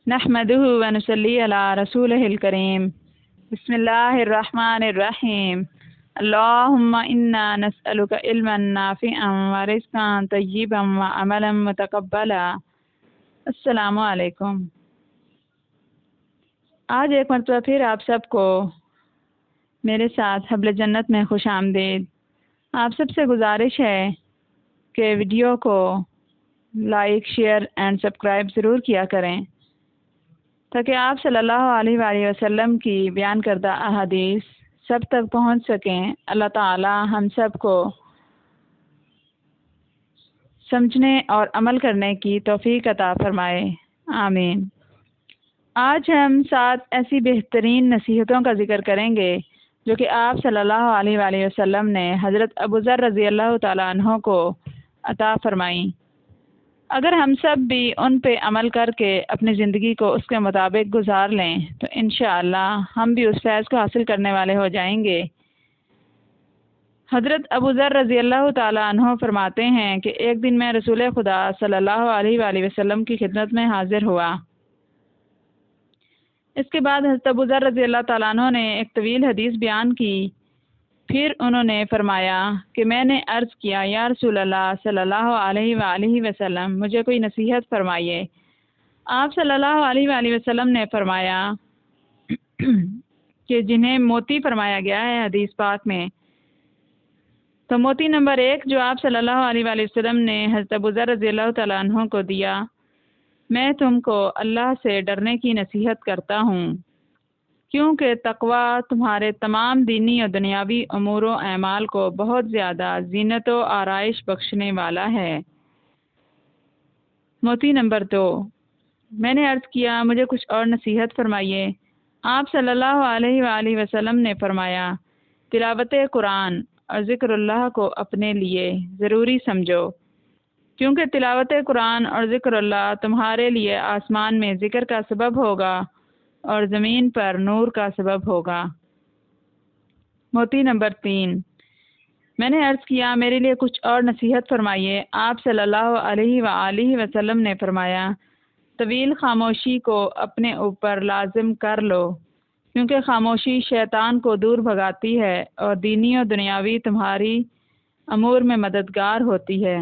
नहमदुहु व नुसल्ली अला रसूलिहिल करीम। बिस्मिल्लाहिर रहमानिर रहीम। अल्लाहुम्मा इन्ना नस्अलुका इल्मन नाफिअन व रिज़्क़न तय्यिबन व अमलन मुतक़ब्बला। अस्सलामु अलैकुम। आज एक मरतबा फिर आप सबको मेरे साथ हब्ल जन्नत में खुश आमदीद। आप सबसे गुजारिश है कि वीडियो को लाइक, शेयर एंड सब्सक्राइब ज़रूर किया करें ताकि आप सल्लल्लाहु अलैहि वसल्लम की बयान करदा अहादीस सब तक पहुंच सकें। अल्लाह ताला हम सब को समझने और अमल करने की तौफीक अता फरमाए, आमीन। आज हम 7 ऐसी बेहतरीन नसीहतों का जिक्र करेंगे जो कि आप सल्लल्लाहु अलैहि वसल्लम ने हज़रत अबू ज़र रज़ी अल्लाह ताला अन्हो को अता फरमाई। अगर हम सब भी उन पे अमल करके अपनी ज़िंदगी को उसके मुताबिक गुजार लें तो इंशाअल्लाह हम भी उस फैज़ को हासिल करने वाले हो जाएंगे। हज़रत अबू ज़र रज़ी अल्लाह ताला अन्हो फरमाते हैं कि एक दिन मैं रसूल खुदा सल्लल्लाहु अलैहि वसल्लम की खिदमत में हाजिर हुआ। इसके बाद हज़रत अबू ज़र रज़ी अल्लाह ताला अन्हो ने एक तवील हदीस बयान की। फिर उन्होंने फरमाया कि मैंने अर्ज़ किया, या रसूल अल्लाह सल्लल्लाहु अलैहि वसल्लम, मुझे कोई नसीहत फरमाइए। आप सल्लल्लाहु अलैहि वसल्लम ने फरमाया कि जिन्हें मोती फरमाया गया है हदीस पाक में, तो मोती नंबर 1 जो आप सल्लल्लाहु अलैहि वसल्लम ने हज़रत अबू ज़र रज़ी अल्लाह ताला अन्हु को दिया, मैं तुमको अल्लाह से डरने की नसीहत करता हूँ, क्योंकि तकवा तुम्हारे तमाम दीनी और दुनियावी उमूर व अमाल को बहुत ज़्यादा ज़ीनत व आराइश बख्शने वाला है। मोती नंबर 2, मैंने अर्ज़ किया, मुझे कुछ और नसीहत फरमाइए। आप सल्लल्लाहु अलैहि वसल्लम ने फरमाया, तिलावत कुरान और ज़िक्रुल्लाह को अपने लिए ज़रूरी समझो, क्योंकि तिलावत कुरान और ज़िक्रुल्लाह तुम्हारे लिए आसमान में ज़िक्र का सबब होगा और ज़मीन पर नूर का सबब होगा। मोती नंबर 3, मैंने अर्ज़ किया, मेरे लिए कुछ और नसीहत फरमाइए। आप सल्लल्लाहु अलैहि वसल्लम ने फरमाया, तवील खामोशी को अपने ऊपर लाजिम कर लो, क्योंकि खामोशी शैतान को दूर भगाती है और दीनी और दुनियावी तुम्हारी अमूर में मददगार होती है।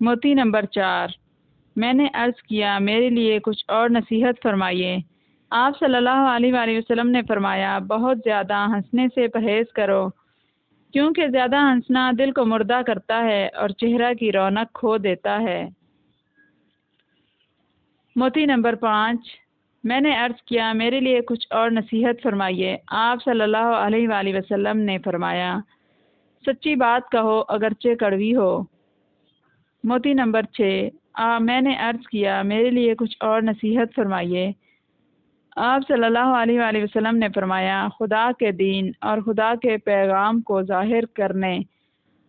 मोती नंबर 4, मैंने अर्ज़ किया, मेरे लिए कुछ और नसीहत फरमाइए। आप सल्लल्लाहु अलैहि वसल्लम ने फरमाया, बहुत ज़्यादा हंसने से परहेज़ करो, क्योंकि ज़्यादा हंसना दिल को मुर्दा करता है और चेहरा की रौनक खो देता है। मोती नंबर 5, मैंने अर्ज़ किया, मेरे लिए कुछ और नसीहत फरमाइए। आप सल्लल्लाहु अलैहि वसल्लम ने फरमाया, सच्ची बात कहो अगरचे कड़वी हो। मोती नंबर 6, मैंने अर्ज़ किया, मेरे लिए कुछ और नसीहत फरमाइए। आप सल्लल्लाहु अलैहि वसल्लम ने फरमाया, खुदा के दीन और खुदा के पैगाम को ज़ाहिर करने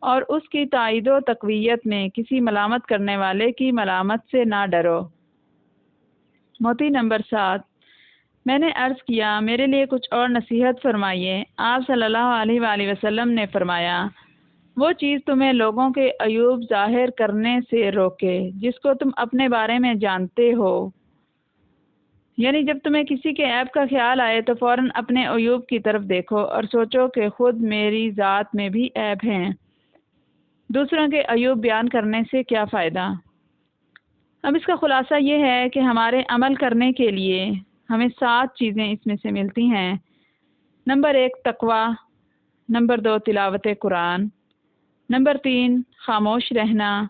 और उसकी ताईद व तक़वियत में किसी मलामत करने वाले की मलामत से ना डरो। मोती नंबर 7, मैंने अर्ज़ किया, मेरे लिए कुछ और नसीहत फरमाइए। आप सल्लल्लाहु अलैहि वसल्लम ने फरमाया, वो चीज़ तुम्हें लोगों के अयूब ज़ाहिर करने से रोके जिसको तुम अपने बारे में जानते हो। यानी जब तुम्हें किसी के ऐब का ख्याल आए तो फ़ौरन अपने अयूब की तरफ देखो और सोचो कि खुद मेरी ज़ात में भी ऐब हैं। दूसरों के अयूब बयान करने से क्या फ़ायदा। अब इसका ख़ुलासा ये है कि हमारे अमल करने के लिए हमें 7 चीज़ें इसमें से मिलती हैं। नंबर 1 तकवा, नंबर 2 तिलावत कुरान, नंबर 3 खामोश रहना,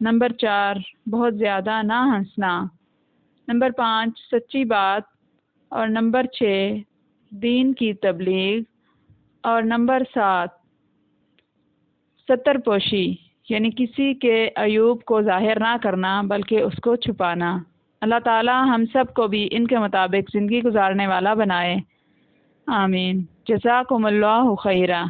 नंबर 4 बहुत ज़्यादा ना हंसना, नंबर 5 सच्ची बात, और नंबर 6 दीन की तबलीग, और नंबर 7 सतर पोशी, यानी किसी के अयूब को ज़ाहिर ना करना बल्कि उसको छुपाना। अल्लाह ताला हम सब को भी इनके मुताबिक ज़िंदगी गुजारने वाला बनाए, आमीन। जज़ाकुमुल्लाहु खैरा।